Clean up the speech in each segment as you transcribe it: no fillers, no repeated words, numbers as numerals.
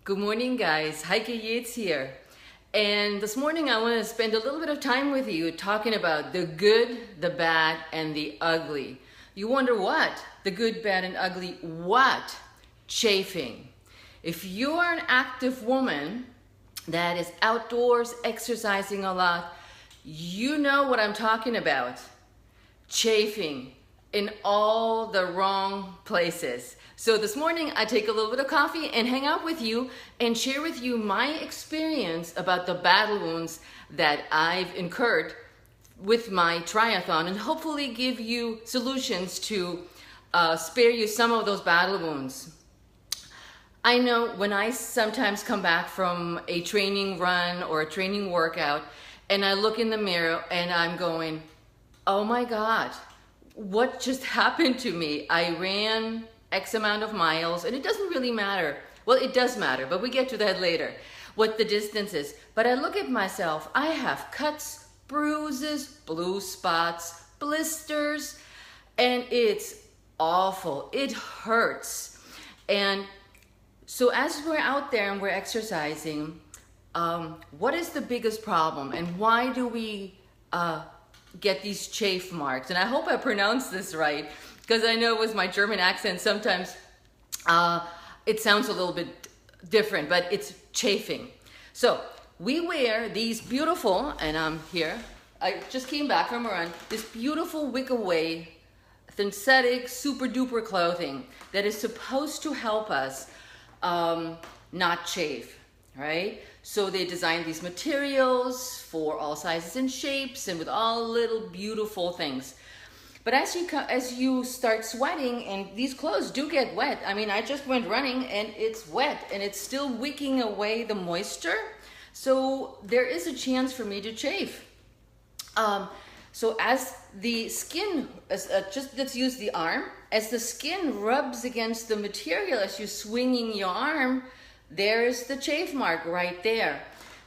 Good morning, guys. Heike Yates here. And this morning I want to spend a little bit of time with you talking about the good, the bad, and the ugly. You wonder what? The good, bad, and ugly what? Chafing. If you're an active woman that is outdoors exercising a lot, you know what I'm talking about. Chafing in all the wrong places. So this morning I take a little bit of coffee and hang out with you and share with you my experience about the battle wounds that I've incurred with my triathlon and hopefully give you solutions to spare you some of those battle wounds. I know when I sometimes come back from a training run or a training workout and I look in the mirror and I'm going, oh my God, what just happened to me? I ran X amount of miles, and it doesn't really matter. Well, it does matter, but we get to that later, what the distance is. But I look at myself, I have cuts, bruises, blue spots, blisters, and it's awful. It hurts. And so as we're out there and we're exercising, what is the biggest problem, and why do we get these chafe marks? And I hope I pronounced this right, because I know with my German accent sometimes it sounds a little bit different, but it's chafing. So we wear these beautiful, and I'm here, I just came back from a run, this beautiful wick away synthetic super duper clothing that is supposed to help us not chafe, right? So they designed these materials for all sizes and shapes and with all little beautiful things. But as you start sweating, and these clothes do get wet. I mean, I just went running and it's wet and it's still wicking away the moisture. So there is a chance for me to chafe. So as the skin, let's use the arm, as the skin rubs against the material as you're swinging your arm, there's the chafe mark right there.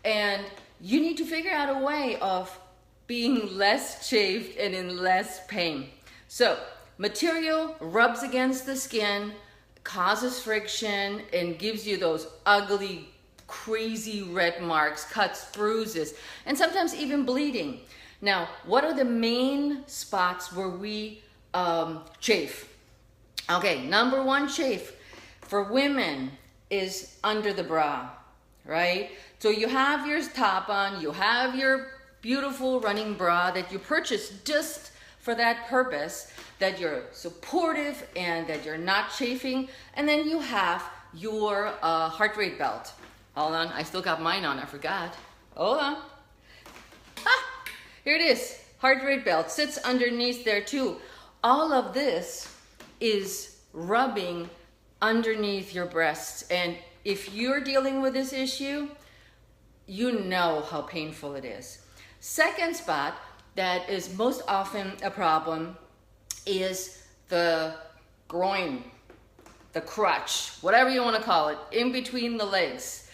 And you need to figure out a way of being less chafed and in less pain. So material rubs against the skin, causes friction, and gives you those ugly, crazy red marks, cuts, bruises, and sometimes even bleeding. Now, what are the main spots where we chafe? Okay, number one chafe for women is under the bra, right? So you have your top on, you have your beautiful running bra that you purchased just for that purpose, that you're supportive and that you're not chafing, and then you have your heart rate belt. Hold on, I still got mine on, I forgot. Hold on. Here it is, heart rate belt, sits underneath there too. All of this is rubbing underneath your breasts, and if you're dealing with this issue, you know how painful it is. Second spot that is most often a problem is the groin, the crotch, whatever you want to call it, in between the legs.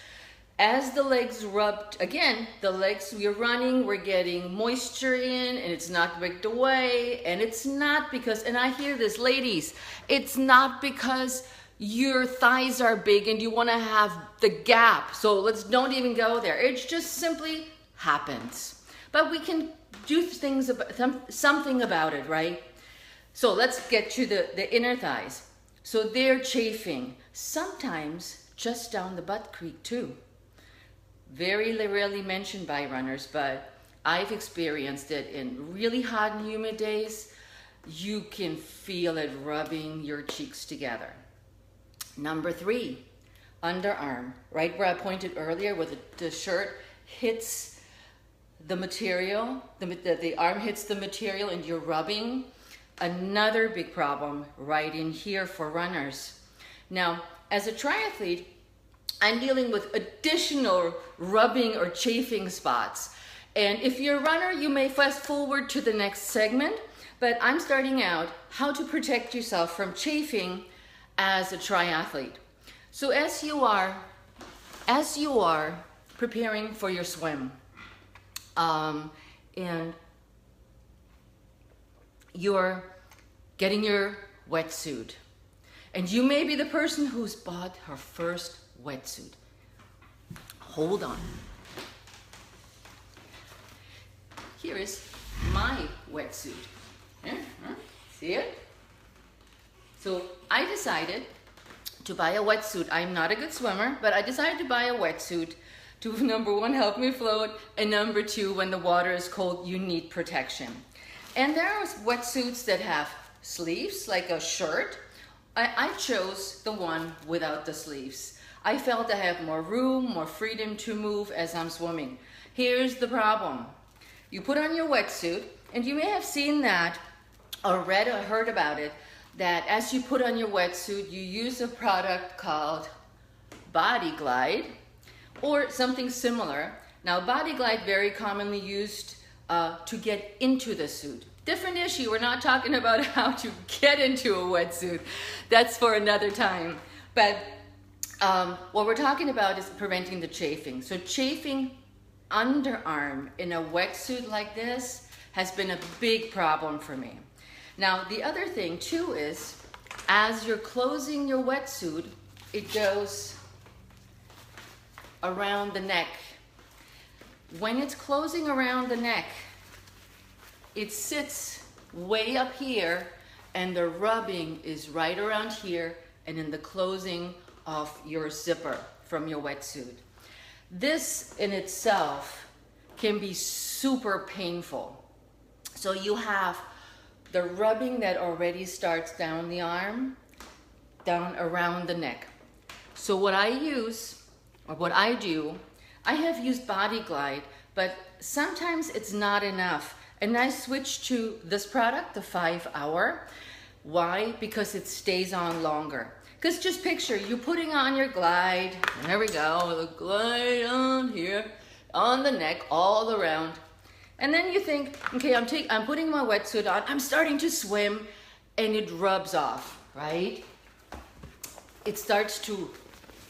As the legs rubbed, again, the legs, we're running, we're getting moisture in, and it's not wicked away, and it's not because, and I hear this, ladies, it's not because your thighs are big and you want to have the gap, so don't even go there. It just simply happens. But we can do things about, something about it, right? So let's get to the inner thighs. So they're chafing, sometimes just down the butt creek too. Very rarely mentioned by runners, but I've experienced it in really hot and humid days. You can feel it rubbing your cheeks together. Number three, underarm, right where I pointed earlier where the shirt hits the material, the arm hits the material and you're rubbing. Another big problem right in here for runners. Now, as a triathlete, I'm dealing with additional rubbing or chafing spots. And if you're a runner, you may fast forward to the next segment, but I'm starting out how to protect yourself from chafing as a triathlete. So as you are preparing for your swim, and you're getting your wetsuit, and you may be the person who's bought her first wetsuit. Hold on. Here is my wetsuit. See it? So I decided to buy a wetsuit. I'm not a good swimmer, but I decided to buy a wetsuit to, number one, help me float, and number two, when the water is cold, you need protection. And there are wetsuits that have sleeves, like a shirt. I chose the one without the sleeves. I felt I have more room, more freedom to move as I'm swimming. Here's the problem. You put on your wetsuit, and you may have seen that or read or heard about it, that as you put on your wetsuit, you use a product called Body Glide or something similar. Now, Body Glide very commonly used to get into the suit. Different issue. We're not talking about how to get into a wetsuit. That's for another time. But what we're talking about is preventing the chafing. So chafing underarm in a wetsuit like this has been a big problem for me. Now, the other thing too is, as you're closing your wetsuit, it goes around the neck. When it's closing around the neck, it sits way up here, and the rubbing is right around here and in the closing of your zipper from your wetsuit. This in itself can be super painful. So you have the rubbing that already starts down the arm, down around the neck. So what I use, or what I do, I have used Body Glide, but sometimes it's not enough. And I switched to this product, the 5-hour. Why? Because it stays on longer. Because just picture, you putting on your glide, and there we go, the glide on here, on the neck, all around. And then you think, okay, I'm putting my wetsuit on, I'm starting to swim, and it rubs off, right? It starts to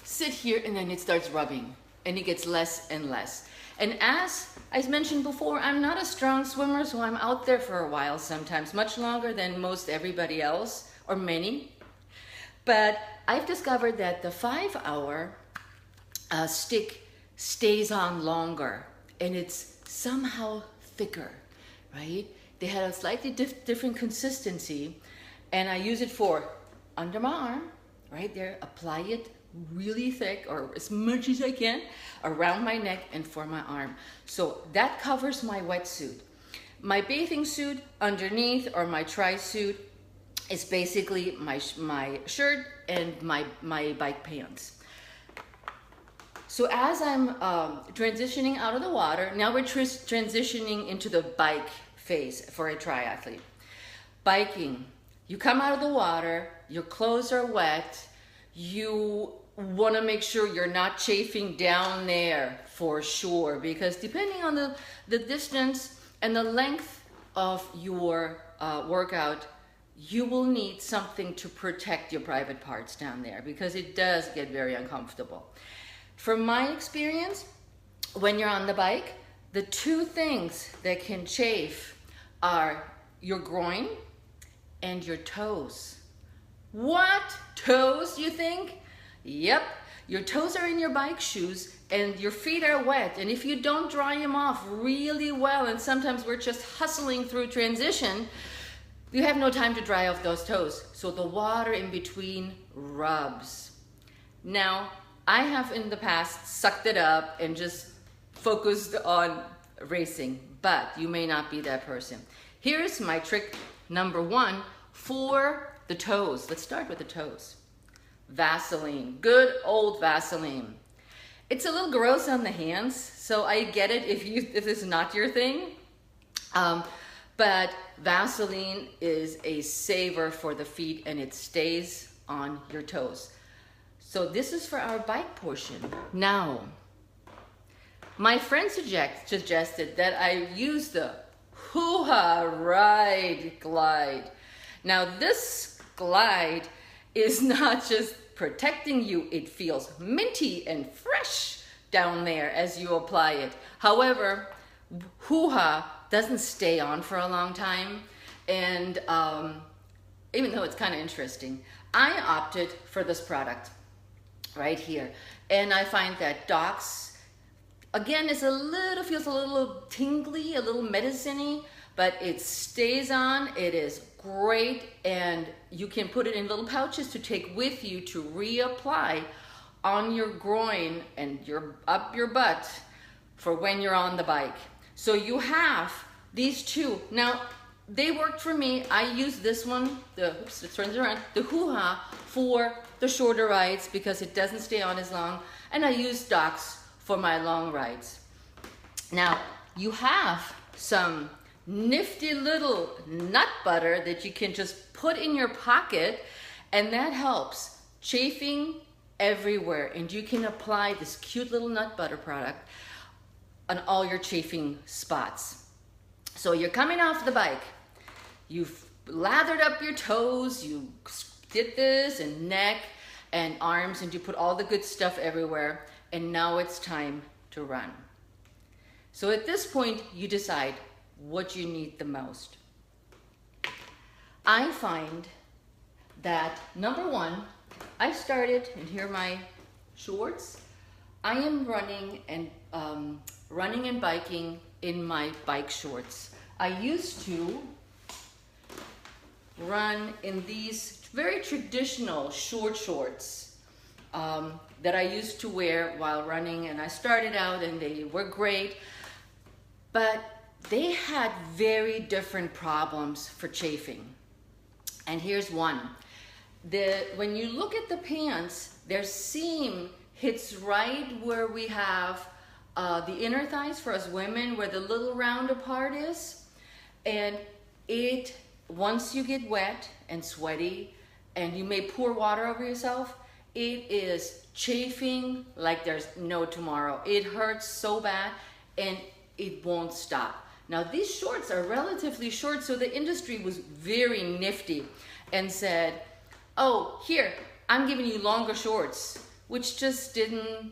sit here, and then it starts rubbing, and it gets less and less. And as I mentioned before, I'm not a strong swimmer, so I'm out there for a while sometimes, much longer than most everybody else, or many. But I've discovered that the 5-hour stick stays on longer, and it's somehow thicker, right? They had a slightly different consistency, and I use it for under my arm, right there, apply it really thick, or as much as I can, around my neck and for my arm. So that covers my wetsuit. My bathing suit underneath, or my tri-suit, is basically my shirt and my bike pants. So as I'm transitioning out of the water, now we're transitioning into the bike phase for a triathlete. Biking, you come out of the water, your clothes are wet, you want to make sure you're not chafing down there for sure, because depending on the distance and the length of your workout, you will need something to protect your private parts down there, because it does get very uncomfortable. From my experience, when you're on the bike, the two things that can chafe are your groin and your toes. What? Toes, you think? Yep, your toes are in your bike shoes and your feet are wet, and if you don't dry them off really well, and sometimes we're just hustling through transition, you have no time to dry off those toes, so the water in between rubs. Now, I have in the past sucked it up and just focused on racing, but you may not be that person. Here's my trick number one for the toes. Let's start with the toes. Vaseline, good old Vaseline. It's a little gross on the hands, so I get it if this is not your thing. But Vaseline is a saver for the feet, and it stays on your toes. So this is for our bike portion. Now, my friend suggested that I use the Hoo-Ha Ride Glide. Now this glide is not just protecting you, it feels minty and fresh down there as you apply it. However, Hoo-Ha doesn't stay on for a long time, and even though it's kind of interesting, I opted for this product right here, and I find that docs Again, feels a little tingly, a little medicine-y, but it stays on. It is great, and you can put it in little pouches to take with you to reapply on your groin and up your butt for when you're on the bike. So you have these two. Now, they worked for me. I use this one, it turns around, the hoo-ha, for the shorter rides because it doesn't stay on as long, and I use Docs for my long rides. Now, you have some nifty little nut butter that you can just put in your pocket, and that helps. Chafing everywhere, and you can apply this cute little nut butter product on all your chafing spots. So you're coming off the bike, you've lathered up your toes, you did this, and neck and arms, and you put all the good stuff everywhere, and now it's time to run. So at this point, you decide what you need the most. I find that, number one, I started, and here are my shorts. I am running and biking in my bike shorts. I used to run in these very traditional short shorts that I used to wear while running, and I started out and they were great, but they had very different problems for chafing. And here's one. When you look at the pants, their seam hits right where we have the inner thighs for us women, where the little round part is, and once you get wet and sweaty and you may pour water over yourself, it is chafing like there's no tomorrow. It hurts so bad and it won't stop. Now, these shorts are relatively short, so the industry was very nifty and said, oh, here, I'm giving you longer shorts, which just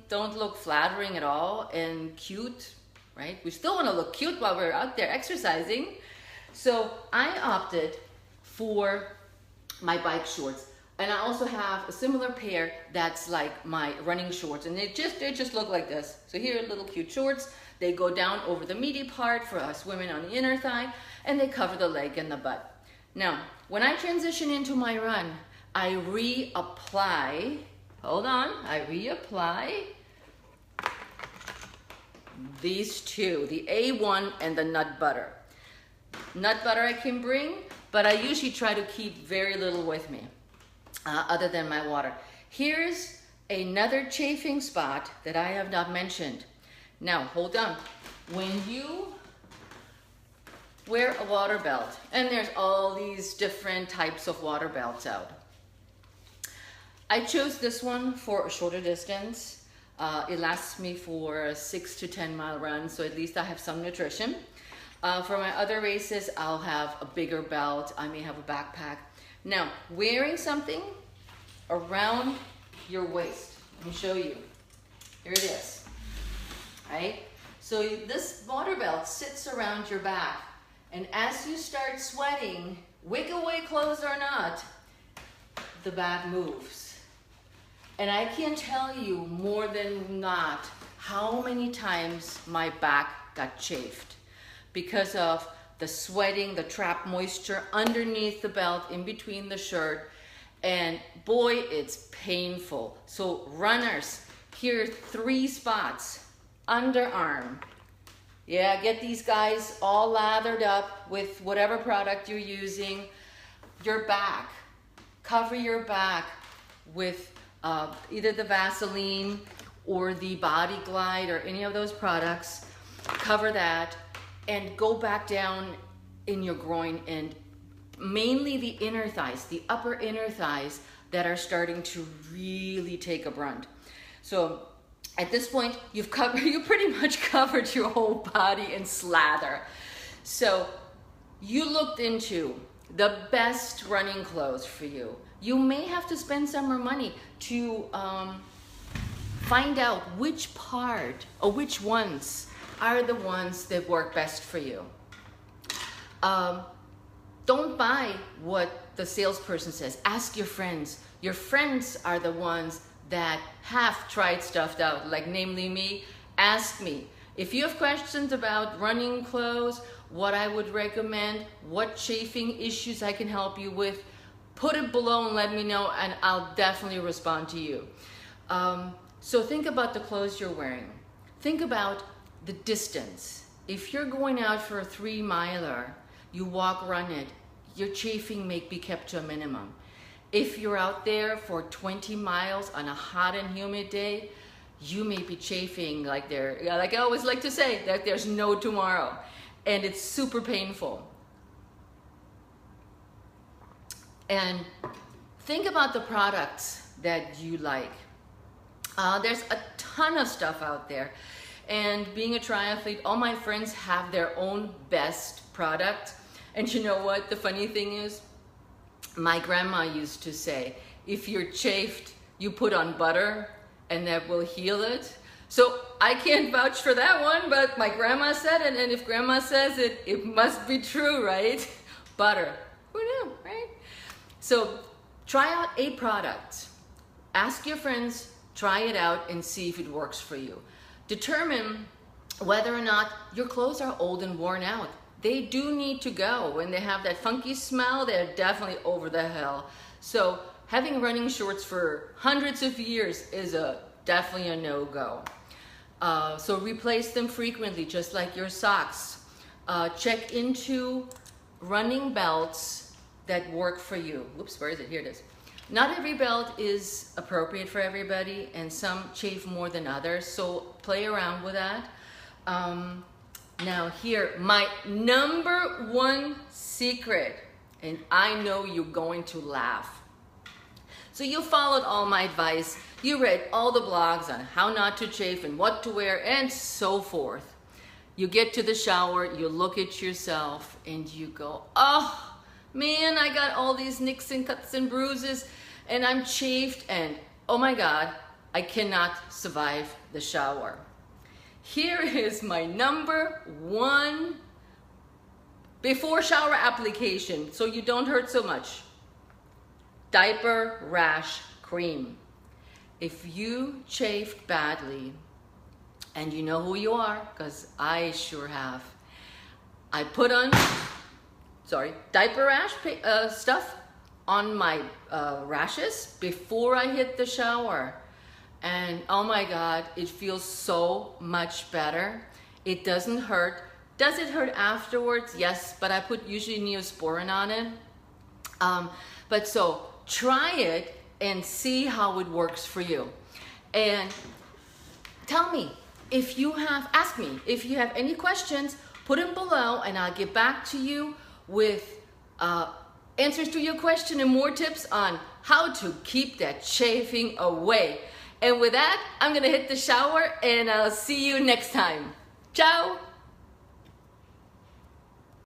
don't look flattering at all and cute, right? We still want to look cute while we're out there exercising. So I opted for my bike shorts. And I also have a similar pair that's like my running shorts, and they just look like this. So here are little cute shorts. They go down over the meaty part for us women on the inner thigh, and they cover the leg and the butt. Now, when I transition into my run, I reapply, I reapply these two, the A1 and the nut butter. Nut butter I can bring, but I usually try to keep very little with me. Other than my water. Here's another chafing spot that I have not mentioned. Now, hold on. When you wear a water belt, and there's all these different types of water belts out. I chose this one for a shorter distance. It lasts me for a 6 to 10 mile run, so at least I have some nutrition. For my other races, I'll have a bigger belt. I may have a backpack. Now, wearing something around your waist. Let me show you. Here it is, right? So this water belt sits around your back, and as you start sweating, wig away clothes or not, the back moves. And I can't tell you more than not how many times my back got chafed because of the sweating, the trapped moisture underneath the belt, in between the shirt, and boy, it's painful. So runners, here are 3 spots. Underarm. Yeah, get these guys all lathered up with whatever product you're using. Your back. Cover your back with either the Vaseline or the Body Glide or any of those products. Cover that. And go back down in your groin, and mainly the inner thighs, the upper inner thighs that are starting to really take a brunt. So at this point, you pretty much covered your whole body in slather. So you looked into the best running clothes for you. You may have to spend some more money to find out which part or which ones are the ones that work best for you. Don't buy what the salesperson says. Ask your friends. Your friends are the ones that have tried stuff out, like namely me, ask me. If you have questions about running clothes, what I would recommend, what chafing issues I can help you with, put it below and let me know, and I'll definitely respond to you. So think about the clothes you're wearing. Think about the distance. If you're going out for a 3-miler, you walk, run it, your chafing may be kept to a minimum. If you're out there for 20 miles on a hot and humid day, you may be chafing like I always like to say, that there's no tomorrow. And it's super painful. And think about the products that you like. There's a ton of stuff out there. And being a triathlete, all my friends have their own best product. And you know what? The funny thing is, my grandma used to say, if you're chafed, you put on butter and that will heal it. So I can't vouch for that one, but my grandma said it, and if grandma says it, it must be true, right? Butter, who knew, right? So try out a product. Ask your friends, try it out and see if it works for you. Determine whether or not your clothes are old and worn out. They do need to go. When they have that funky smell, they're definitely over the hill. So having running shorts for hundreds of years is definitely a no-go. So replace them frequently, just like your socks. Check into running belts that work for you. Whoops, where is it? Here it is. Not every belt is appropriate for everybody, and some chafe more than others, so play around with that. Now here, my number one secret, and I know you're going to laugh. So you followed all my advice, you read all the blogs on how not to chafe and what to wear and so forth. You get to the shower, you look at yourself and you go, oh man, I got all these nicks and cuts and bruises and I'm chafed and oh my God, I cannot survive the shower. Here is my number one before shower application so you don't hurt so much. Diaper rash cream. If you chafed badly, and you know who you are, because I sure have, I put on, diaper rash stuff on my rashes before I hit the shower. And oh my God, it feels so much better. It doesn't hurt. Does it hurt afterwards? Yes, but I put usually Neosporin on it. But so try it and see how it works for you. And tell me, ask me if you have any questions, put them below and I'll get back to you with answers to your question and more tips on how to keep that chafing away. And with that, I'm gonna hit the shower and I'll see you next time. Ciao.